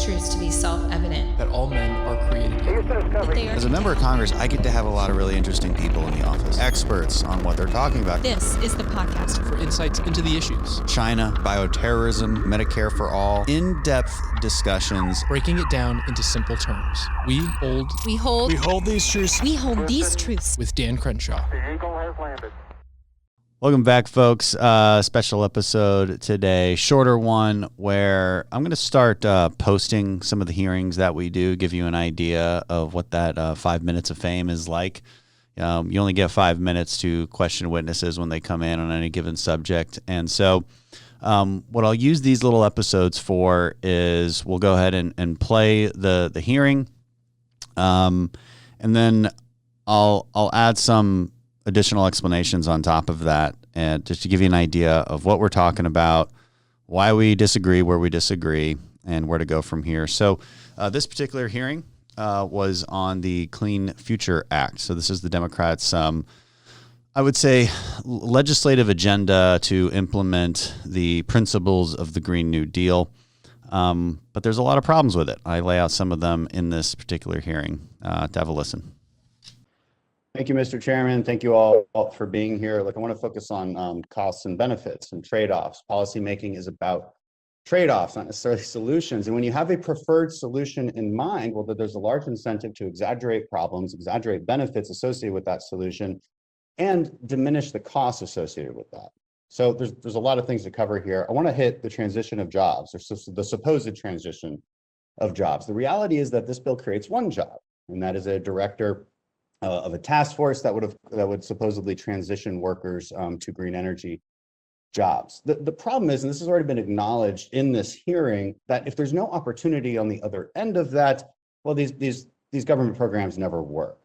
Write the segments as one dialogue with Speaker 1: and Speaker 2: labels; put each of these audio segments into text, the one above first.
Speaker 1: these truths to be self-evident.
Speaker 2: That all men are created equal.
Speaker 3: As a member of Congress, I get to have a lot of really interesting people in the office, experts on what they're talking about.
Speaker 1: This is the podcast
Speaker 2: For insights into the issues.
Speaker 3: China, bioterrorism, Medicare for all, in-depth discussions.
Speaker 2: Breaking it down into simple terms. We hold
Speaker 1: these truths.
Speaker 2: with Dan Crenshaw.
Speaker 4: The Eagle has landed.
Speaker 3: Welcome back, folks. Special episode today, shorter one where I'm going to start posting some of the hearings that we do, give you an idea of what that 5 minutes of fame is like. You only get 5 minutes to question witnesses when they come in on any given subject. And so what I'll use these little episodes for is we'll go ahead and play the hearing. And then I'll add some additional explanations on top of that, and just to give you an idea of what we're talking about, why we disagree, where we disagree, and where to go from here. So this particular hearing was on the Clean Future Act. So this is the Democrats' I would say legislative agenda to implement the principles of the Green New Deal. But there's a lot of problems with it. I lay out some of them in this particular hearing. To have a listen.
Speaker 5: Thank you, Mr. Chairman. Thank you all for being here. Look, I want to focus on costs and benefits and trade-offs. Policymaking is about trade-offs, not necessarily solutions. And when you have a preferred solution in mind, well, there's a large incentive to exaggerate problems, exaggerate benefits associated with that solution, and diminish the costs associated with that. So there's a lot of things to cover here. I want to hit the transition of jobs, or the supposed transition of jobs. The reality is that this bill creates one job, and that is a director of a task force that would supposedly transition workers to green energy jobs. The problem is, and this has already been acknowledged in this hearing, that if there's no opportunity on the other end of that, well, these government programs never work.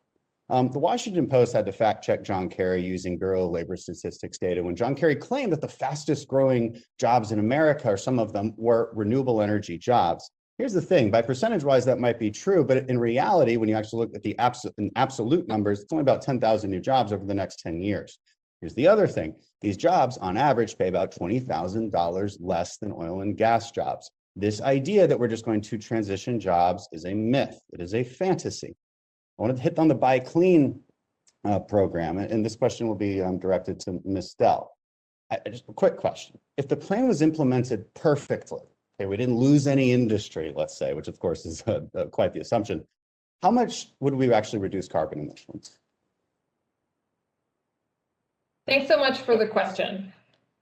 Speaker 5: The Washington Post had to fact check John Kerry using Bureau of Labor Statistics data when John Kerry claimed that the fastest growing jobs in America, or some of them, were renewable energy jobs. Here's the thing, by percentage wise, that might be true, but in reality, when you actually look at the absolute numbers, it's only about 10,000 new jobs over the next 10 years. Here's the other thing. These jobs on average pay about $20,000 less than oil and gas jobs. This idea that we're just going to transition jobs is a myth. It is a fantasy. I wanted to hit on the Buy Clean program, and this question will be directed to Ms. Dell. Just a quick question. If the plan was implemented perfectly, okay, we didn't lose any industry, let's say, which of course is quite the assumption, how much would we actually reduce carbon emissions?
Speaker 6: Thanks so much for the question.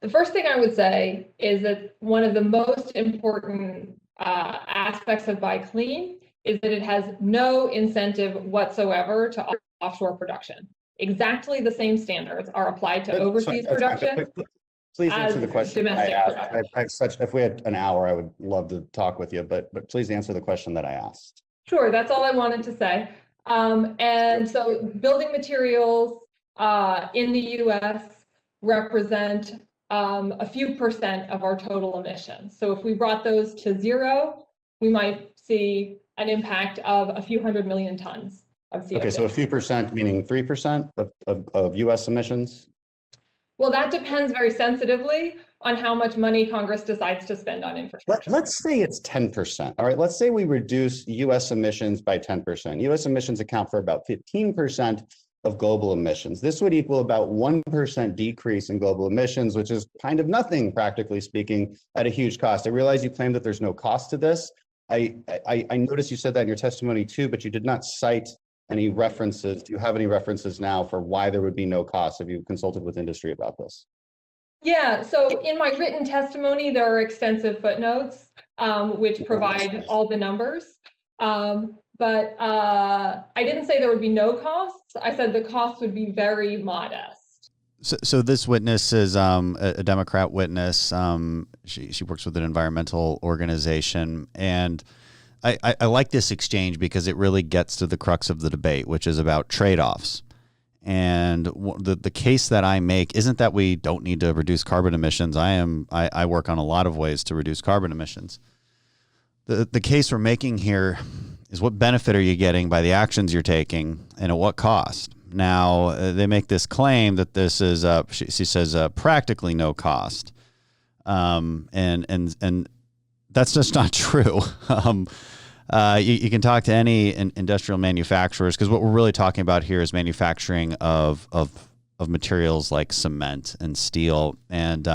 Speaker 6: The first thing I would say is that one of the most important aspects of Buy Clean is that it has no incentive whatsoever to offshore production. Exactly the same standards are applied to overseas production.
Speaker 5: Please answer the question I asked. If we had an hour, I would love to talk with you, but please answer the question that I asked.
Speaker 6: Sure, that's all I wanted to say. And so building materials in the US represent a few percent of our total emissions. So if we brought those to zero, we might see an impact of a few 100 million tons of CO2.
Speaker 5: Okay, so a few percent, meaning 3% of US emissions?
Speaker 6: Well, that depends very sensitively on how much money Congress decides to spend on infrastructure.
Speaker 5: Let's say it's 10%. All right, let's say we reduce US emissions by 10%. US emissions account for about 15% of global emissions. This would equal about 1% decrease in global emissions, which is kind of nothing, practically speaking, at a huge cost. I realize you claim that there's no cost to this. I noticed you said that in your testimony too, but you did not cite any references. Do you have any references now for why there would be no cost? Have you consulted with industry about this?
Speaker 6: Yeah, so in my written testimony, there are extensive footnotes which provide all the numbers. But I didn't say there would be no costs. I said the costs would be very modest.
Speaker 3: So this witness is a Democrat witness. She works with an environmental organization, and I like this exchange because it really gets to the crux of the debate, which is about trade-offs. And the case that I make isn't that we don't need to reduce carbon emissions. I work on a lot of ways to reduce carbon emissions. The case we're making here is what benefit are you getting by the actions you're taking, and at what cost? Now, they make this claim that this is, she says, practically no cost. And That's just not true. You can talk to any industrial manufacturers, because what we're really talking about here is manufacturing of materials like cement and steel, and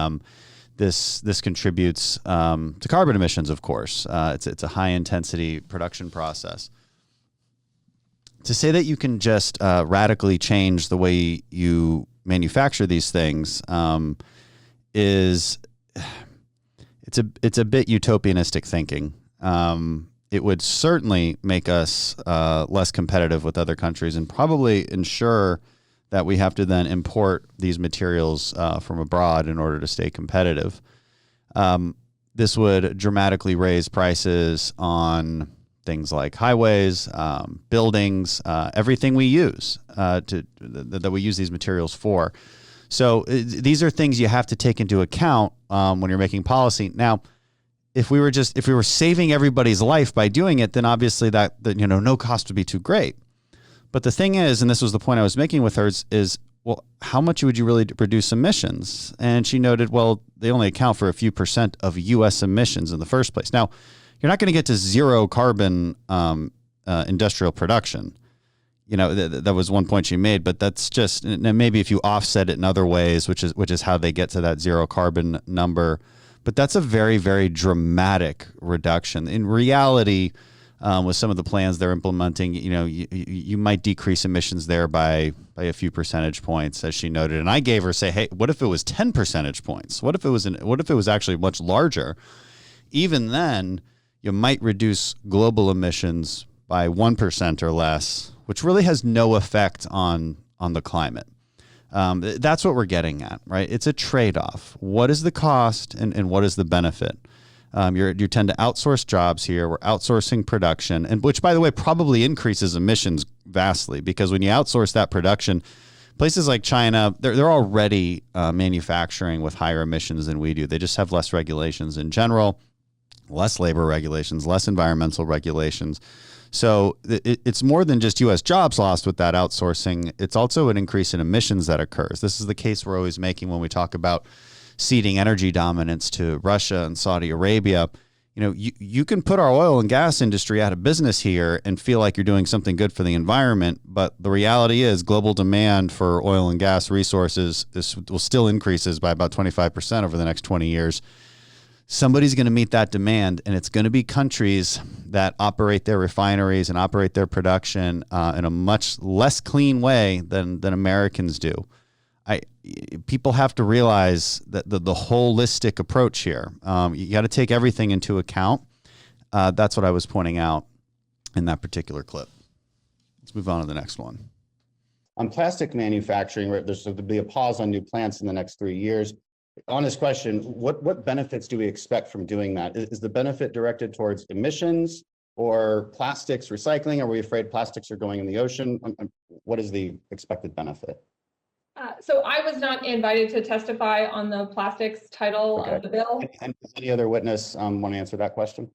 Speaker 3: this contributes to carbon emissions. Of course, it's a high intensity production process. To say that you can just radically change the way you manufacture these things is it's a bit utopianistic thinking. It would certainly make us less competitive with other countries, and probably ensure that we have to then import these materials from abroad in order to stay competitive. This would dramatically raise prices on things like highways, buildings, everything we use that we use these materials for. So these are things you have to take into account when you're making policy. Now, if we were saving everybody's life by doing it, then obviously that no cost would be too great. But the thing is, and this was the point I was making with her, is well, how much would you really reduce emissions? And she noted, well, they only account for a few percent of U.S. emissions in the first place. Now, you're not going to get to zero carbon industrial production. That was one point she made, but that's just, maybe if you offset it in other ways, which is how they get to that zero carbon number. But that's a very, very dramatic reduction. In reality, with some of the plans they're implementing, you might decrease emissions there by a few percentage points, as she noted. And I gave her, hey, what if it was 10 percentage points? What if it was actually much larger? Even then, you might reduce global emissions by 1% or less, which really has no effect on the climate. That's what we're getting at, right? It's a trade-off. What is the cost and what is the benefit? You tend to outsource jobs here. We're outsourcing production, and which, by the way, probably increases emissions vastly, because when you outsource that production, places like China, they're already manufacturing with higher emissions than we do. They just have less regulations in general, less labor regulations, less environmental regulations. So it's more than just U.S. jobs lost with that outsourcing. It's also an increase in emissions that occurs. This is the case we're always making when we talk about ceding energy dominance to Russia and Saudi Arabia. You can put our oil and gas industry out of business here and feel like you're doing something good for the environment, but the reality is global demand for oil and gas resources will still increases by about 25% over the next 20 years. Somebody's going to meet that demand, and it's going to be countries that operate their refineries and operate their production in a much less clean way than Americans do. People have to realize that the holistic approach here. You got to take everything into account. That's what I was pointing out in that particular clip. Let's move on to the next one.
Speaker 5: On plastic manufacturing, there's going to be a pause on new plants in the next 3 years. On this question, what benefits do we expect from doing that? Is the benefit directed towards emissions or plastics recycling? Are we afraid plastics are going in the ocean? What is the expected benefit?
Speaker 6: So I was not invited to testify on the plastics title of the bill.
Speaker 5: And does any other witness want to answer that question?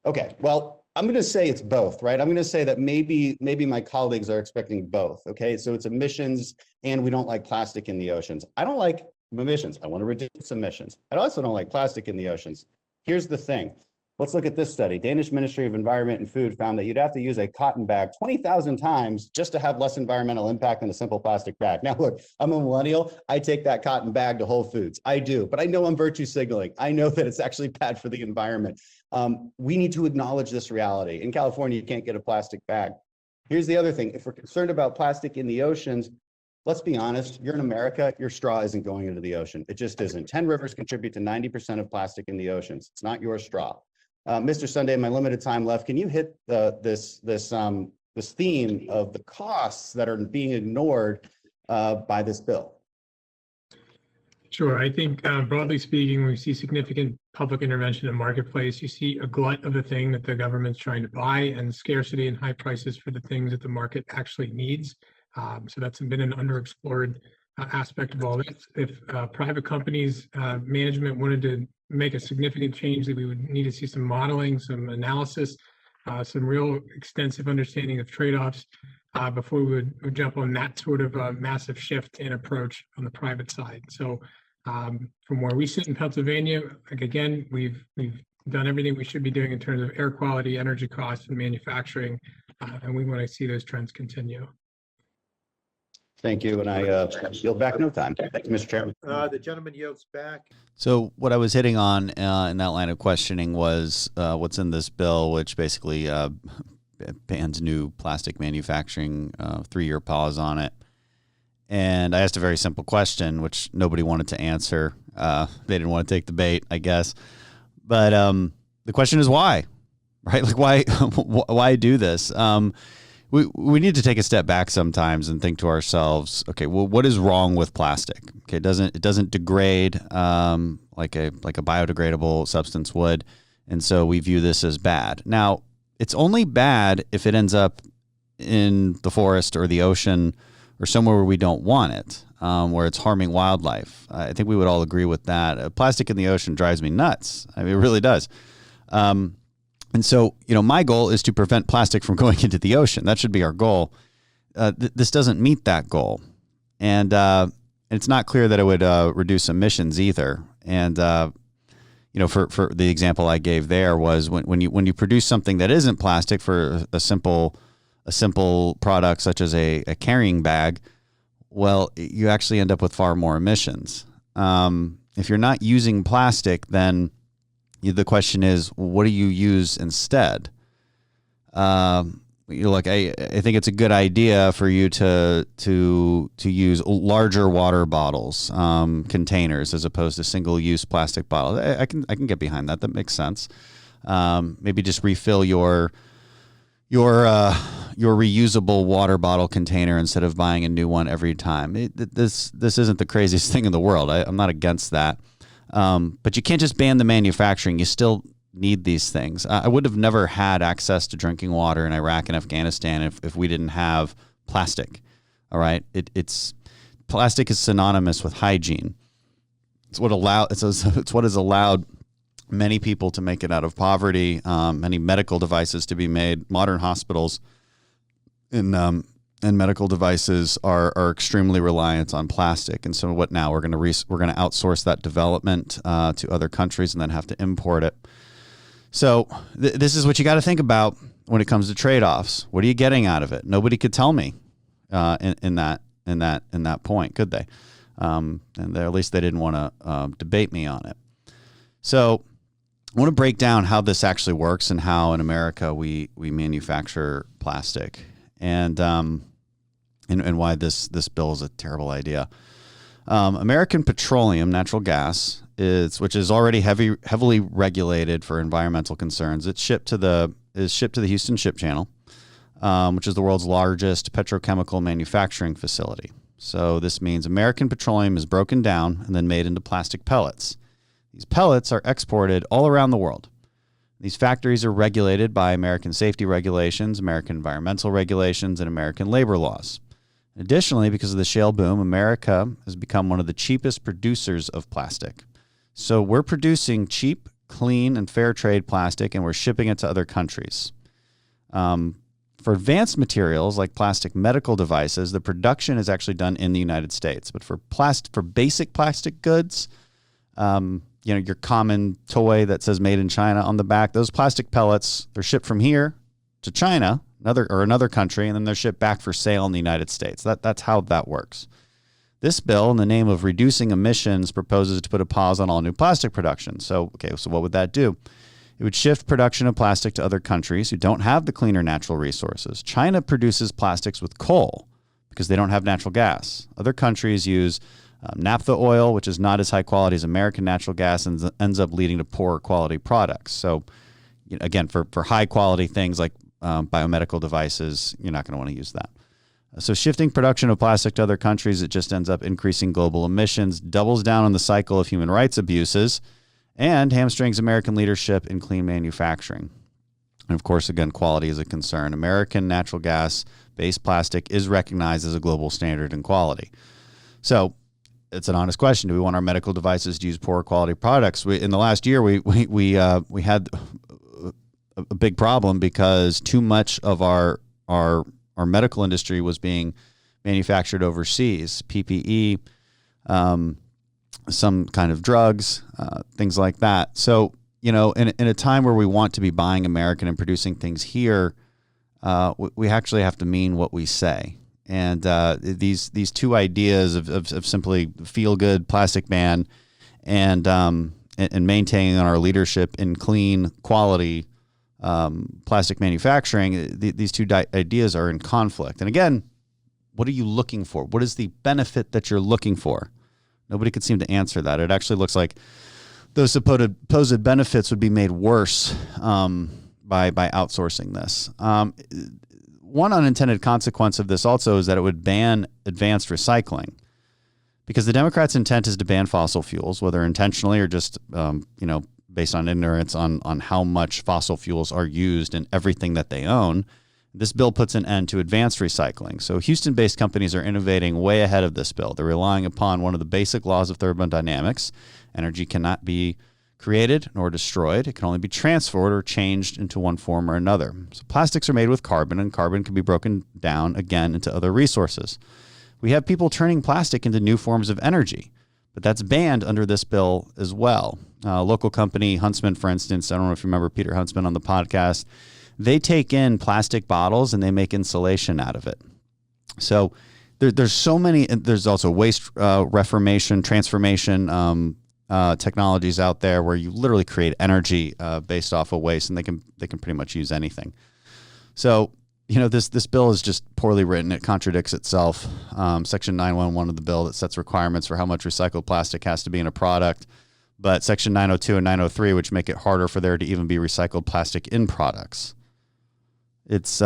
Speaker 5: Okay, well, I'm going to say it's both, right? I'm going to say that maybe my colleagues are expecting both. Okay, so it's emissions and we don't like plastic in the oceans. I don't like emissions. I want to reduce emissions. I also don't like plastic in the oceans. Here's the thing. Let's look at this study. Danish Ministry of Environment and Food found that you'd have to use a cotton bag 20,000 times just to have less environmental impact than a simple plastic bag. Now, look, I'm a millennial. I take that cotton bag to Whole Foods. I do, but I know I'm virtue signaling. I know that it's actually bad for the environment. We need to acknowledge this reality. In California, you can't get a plastic bag. Here's the other thing. If we're concerned about plastic in the oceans, let's be honest, you're in America, your straw isn't going into the ocean. It just isn't. 10 rivers contribute to 90% of plastic in the oceans. It's not your straw. Mr. Sunday, in my limited time left, can you hit this theme of the costs that are being ignored by this bill?
Speaker 4: Sure. I think broadly speaking, when we see significant public intervention in the marketplace, you see a glut of the thing that the government's trying to buy and scarcity and high prices for the things that the market actually needs. So that's been an underexplored aspect of all this. If private companies management wanted to make a significant change, that we would need to see some modeling, some analysis, some real extensive understanding of trade-offs before we would jump on that sort of massive shift in approach on the private side. So From where we sit in Pennsylvania, like again, we've done everything we should be doing in terms of air quality, energy costs, and manufacturing, and we want to see those trends continue.
Speaker 5: Thank you, and I yield back no time. Thank you, Mr. Chairman.
Speaker 7: The gentleman yields back.
Speaker 3: So what I was hitting on in that line of questioning was what's in this bill, which basically bans new plastic manufacturing, 3-year pause on it. And I asked a very simple question, which nobody wanted to answer. They didn't want to take the bait, I guess. But the question is why, right? Like why do this? We need to take a step back sometimes and think to ourselves, okay, well, what is wrong with plastic? Okay, it doesn't degrade like a biodegradable substance would, and so we view this as bad. Now, it's only bad if it ends up in the forest or the ocean or somewhere where we don't want it, where it's harming wildlife. I think we would all agree with that. Plastic in the ocean drives me nuts. I mean, it really does. And so, my goal is to prevent plastic from going into the ocean. That should be our goal. This doesn't meet that goal. And it's not clear that it would reduce emissions either. And, for the example I gave there was when you produce something that isn't plastic for a simple product such as a carrying bag, well, you actually end up with far more emissions. If you're not using plastic, then the question is, what do you use instead? Look, I think it's a good idea for you to use larger water bottles, containers, as opposed to single-use plastic bottles. I can get behind that. That makes sense. Maybe just refill your reusable water bottle container instead of buying a new one every time. This isn't the craziest thing in the world. I'm not against that. But you can't just ban the manufacturing. You still need these things. I would have never had access to drinking water in Iraq and Afghanistan if we didn't have plastic. All right. It's plastic is synonymous with hygiene. It's what has allowed many people to make it out of poverty, many medical devices to be made. Modern hospitals and medical devices are extremely reliant on plastic. And so what now? We're going to outsource that development to other countries and then have to import it. So this is what you got to think about when it comes to trade-offs. What are you getting out of it? Nobody could tell me in that point, could they? And at least they didn't want to debate me on it. So I want to break down how this actually works and how in America we manufacture plastic. And why this bill is a terrible idea. American Petroleum natural gas which is already heavily regulated for environmental concerns. It's shipped to the Houston Ship Channel, which is the world's largest petrochemical manufacturing facility. So this means American Petroleum is broken down and then made into plastic pellets. These pellets are exported all around the world. These factories are regulated by American safety regulations, American environmental regulations, and American labor laws. Additionally, because of the shale boom, America has become one of the cheapest producers of plastic. So we're producing cheap, clean, and fair trade plastic, and we're shipping it to other countries. For advanced materials like plastic medical devices, the production is actually done in the United States. But for basic plastic goods, your common toy that says made in China on the back, those plastic pellets, they're shipped from here to China, another country, and then they're shipped back for sale in the United States. That's how that works. This bill, in the name of reducing emissions, proposes to put a pause on all new plastic production. So what would that do? It would shift production of plastic to other countries who don't have the cleaner natural resources. China produces plastics with coal because they don't have natural gas. Other countries use naphtha oil, which is not as high quality as American natural gas, and ends up leading to poor quality products. So, again, for high quality things like biomedical devices, you're not going to want to use that. So shifting production of plastic to other countries, it just ends up increasing global emissions, doubles down on the cycle of human rights abuses, and hamstrings American leadership in clean manufacturing. And of course, again, quality is a concern. American natural gas-based plastic is recognized as a global standard in quality. So it's an honest question. Do we want our medical devices to use poor quality products? In the last year, we had a big problem because too much of our medical industry was being manufactured overseas. PPE, some kind of drugs, things like that. So, in a time where we want to be buying American and producing things here, we actually have to mean what we say. And these two ideas of simply feel good plastic ban and maintaining our leadership in clean quality plastic manufacturing, these two ideas are in conflict. And again, what are you looking for? What is the benefit that you're looking for? Nobody could seem to answer that. It actually looks like those supposed benefits would be made worse by outsourcing this. One unintended consequence of this also is that it would ban advanced recycling, because the Democrats' intent is to ban fossil fuels, whether intentionally or just based on ignorance on how much fossil fuels are used in everything that they own. This bill puts an end to advanced recycling. So Houston-based companies are innovating way ahead of this bill. They're relying upon one of the basic laws of thermodynamics. Energy cannot be created nor destroyed. It can only be transferred or changed into one form or another. So plastics are made with carbon, and carbon can be broken down again into other resources. We have people turning plastic into new forms of energy, but that's banned under this bill as well. Local company Huntsman, for instance, I don't know if you remember Peter Huntsman on the podcast, they take in plastic bottles and they make insulation out of it. So there's so many. There's also waste reformation, transformation technologies out there where you literally create energy based off of waste, and they can pretty much use anything. So this bill is just poorly written. It contradicts itself. Section 911 of the bill that sets requirements for how much recycled plastic has to be in a product, but Section 902 and 903, which make it harder for there to even be recycled plastic in products. It's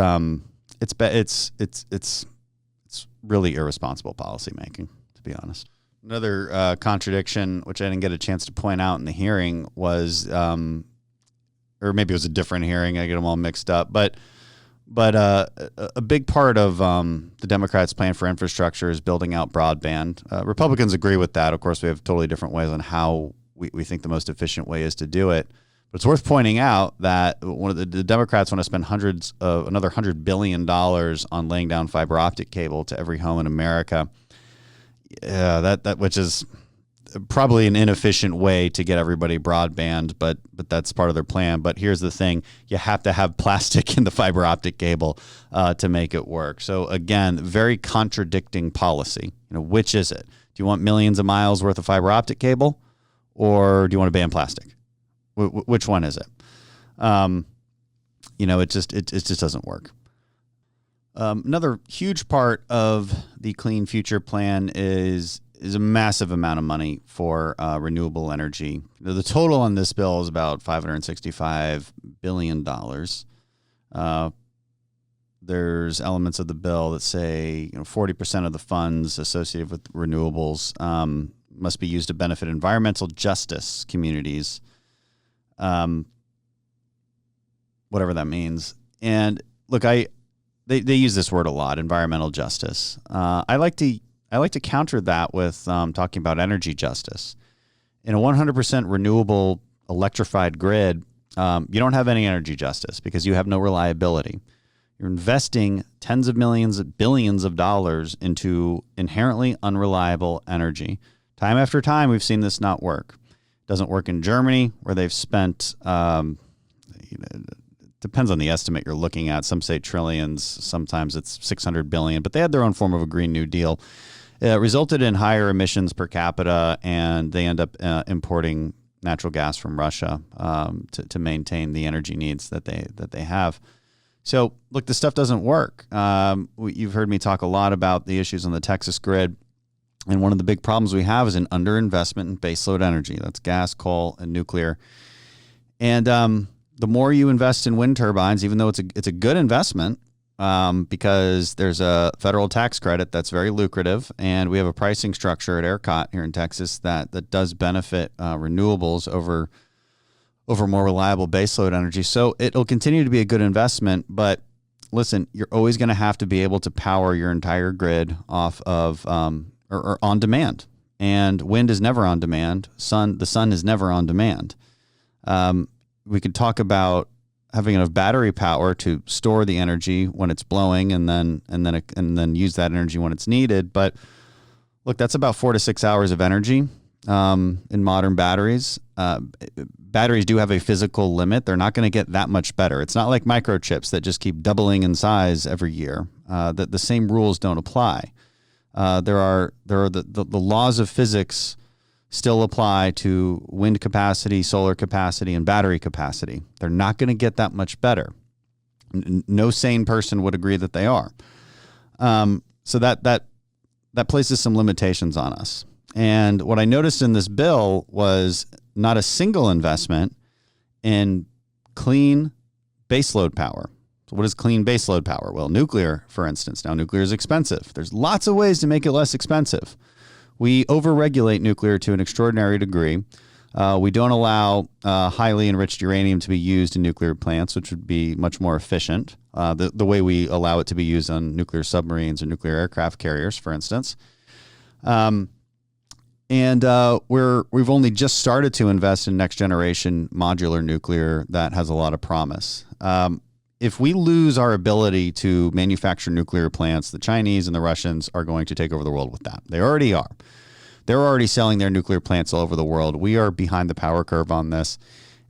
Speaker 3: really irresponsible policymaking, to be honest. Another contradiction, which I didn't get a chance to point out in the hearing, was, or maybe it was a different hearing. I get them all mixed up, but a big part of the Democrats' plan for infrastructure is building out broadband. Republicans agree with that. Of course, we have totally different ways on how we think the most efficient way is to do it. But it's worth pointing out that the Democrats want to spend another $100 billion on laying down fiber optic cable to every home in America. That which is probably an inefficient way to get everybody broadband, but that's part of their plan. But here's the thing: you have to have plastic in the fiber optic cable to make it work. So again, very contradicting policy. Which is it? Do you want millions of miles worth of fiber optic cable, or do you want to ban plastic? Which one is it? It just doesn't work. Another huge part of the Clean Future Plan is a massive amount of money for renewable energy. The total on this bill is about $565 billion. There's elements of the bill that say 40% of the funds associated with renewables must be used to benefit environmental justice communities. Whatever that means. And look, they use this word a lot, environmental justice. I like to counter that with talking about energy justice. In a 100% renewable electrified grid, you don't have any energy justice because you have no reliability. You're investing tens of millions, billions of dollars into inherently unreliable energy. Time after time, we've seen this not work. Doesn't work in Germany, where they've spent, depends on the estimate you're looking at. Some say trillions, sometimes it's 600 billion, but they had their own form of a Green New Deal. It resulted in higher emissions per capita, and they end up importing natural gas from Russia to maintain the energy needs that they have. So, look, this stuff doesn't work. You've heard me talk a lot about the issues on the Texas grid. And one of the big problems we have is an underinvestment in baseload energy. That's gas, coal, and nuclear. And the more you invest in wind turbines, even though it's a good investment, because there's a federal tax credit that's very lucrative, and we have a pricing structure at ERCOT here in Texas that does benefit renewables over more reliable baseload energy. So it'll continue to be a good investment, but listen, you're always going to have to be able to power your entire grid off of or on demand. And wind is never on demand. The sun is never on demand. We could talk about having enough battery power to store the energy when it's blowing, and then use that energy when it's needed. But look, that's about 4 to 6 hours of energy. in modern batteries. Batteries do have a physical limit. They're not going to get that much better. It's not like microchips that just keep doubling in size every year. The same rules don't apply. There are the laws of physics still apply to wind capacity, solar capacity, and battery capacity. They're not going to get that much better. No sane person would agree that they are. So that places some limitations on us. And what I noticed in this bill was not a single investment in clean baseload power. So what is clean baseload power? Well, nuclear, for instance. Now, nuclear is expensive. There's lots of ways to make it less expensive. We overregulate nuclear to an extraordinary degree. We don't allow highly enriched uranium to be used in nuclear plants, which would be much more efficient. The way we allow it to be used on nuclear submarines or nuclear aircraft carriers, for instance. We've only just started to invest in next generation modular nuclear that has a lot of promise. If we lose our ability to manufacture nuclear plants, the Chinese and the Russians are going to take over the world with that. They already are. They're already selling their nuclear plants all over the world. We are behind the power curve on this.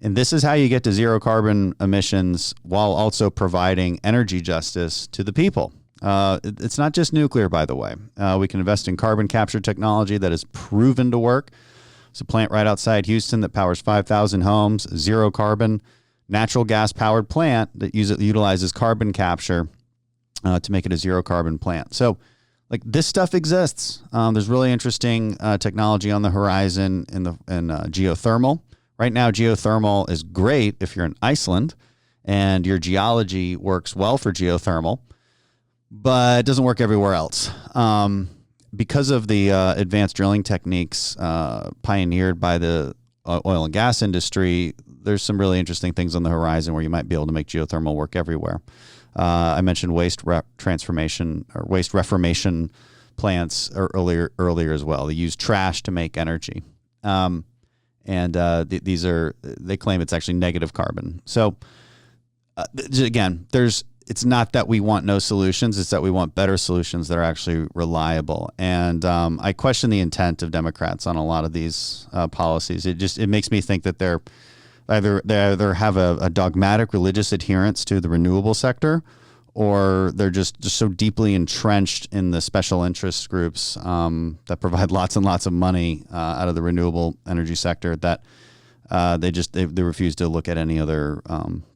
Speaker 3: And this is how you get to zero carbon emissions while also providing energy justice to the people. It's not just nuclear, by the way. We can invest in carbon capture technology that is proven to work. It's a plant right outside Houston that powers 5,000 homes, zero carbon, natural gas powered plant that utilizes carbon capture to make it a zero carbon plant. So like this stuff exists. There's really interesting technology on the horizon in geothermal. Right now, geothermal is great if you're in Iceland and your geology works well for geothermal, but it doesn't work everywhere else. Because of the advanced drilling techniques pioneered by the oil and gas industry, there's some really interesting things on the horizon where you might be able to make geothermal work everywhere. I mentioned waste reformation plants earlier as well. They use trash to make energy. They claim it's actually negative carbon. So again, it's not that we want no solutions. It's that we want better solutions that are actually reliable. And I question the intent of Democrats on a lot of these policies. It makes me think that they either have a dogmatic religious adherence to the renewable sector, or they're just so deeply entrenched in the special interest groups that provide lots and lots of money out of the renewable energy sector that they refuse to look at any other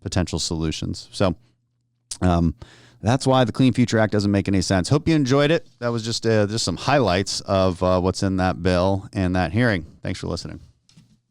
Speaker 3: potential solutions. So that's why the Clean Future Act doesn't make any sense. Hope you enjoyed it. That was just some highlights of what's in that bill and that hearing. Thanks for listening.